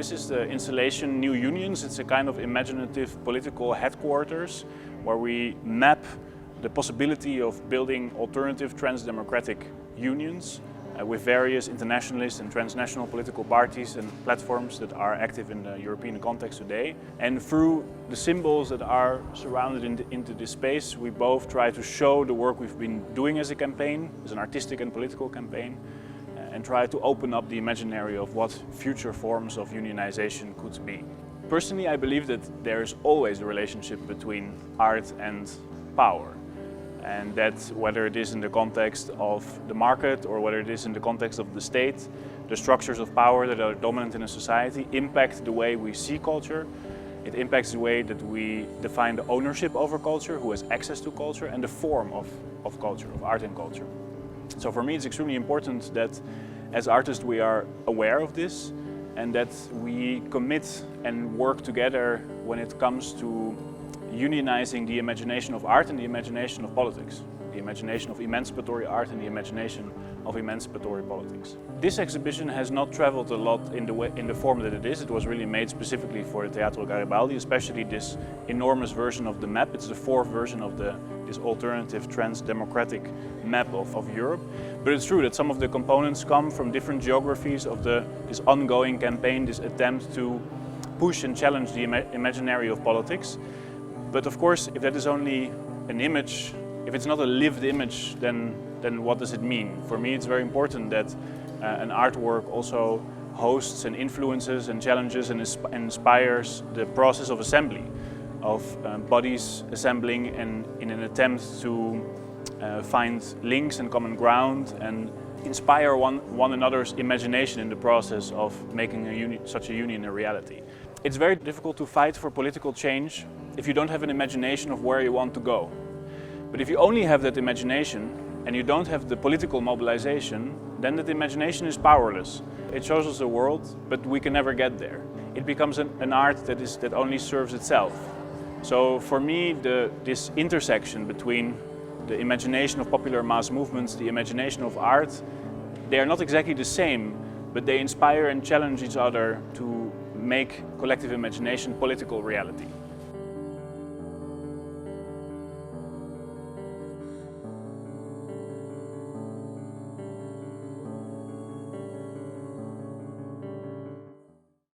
This is the installation New Unions. It's a kind of imaginative political headquarters where we map the possibility of building alternative trans-democratic unions with various internationalist and transnational political parties and platforms that are active in the European context today. And through the symbols that are surrounded into this space, we both try to show the work we've been doing as a campaign, as an artistic and political campaign, and try to open up the imaginary of what future forms of unionization could be. Personally, I believe that there is always a relationship between art and power. And that whether it is in the context of the market or whether it is in the context of the state, the structures of power that are dominant in a society impact the way we see culture. It impacts the way that we define the ownership over culture, who has access to culture, and the form of culture, of art and culture. So for me it's extremely important that as artists we are aware of this and that we commit and work together when it comes to unionizing the imagination of art and the imagination of politics, the imagination of emancipatory art and the imagination of emancipatory politics. This exhibition has not traveled a lot in the form that it is. It was really made specifically for the Teatro Garibaldi, especially this enormous version of the map. It's the fourth version of this alternative trans-democratic map of Europe. But it's true that some of the components come from different geographies of this ongoing campaign, this attempt to push and challenge the imaginary of politics. But of course, if that is only an image, if it's not a lived image, then what does it mean? For me, it's very important that an artwork also hosts and influences and challenges and inspires the process of assembly, of bodies assembling and in an attempt to find links and common ground and inspire one another's imagination in the process of making such a union a reality. It's very difficult to fight for political change if you don't have an imagination of where you want to go. But if you only have that imagination and you don't have the political mobilization, then that imagination is powerless. It shows us the world, but we can never get there. It becomes an art that only serves itself. So for me, this intersection between the imagination of popular mass movements, the imagination of art, they are not exactly the same, but they inspire and challenge each other to make collective imagination political reality.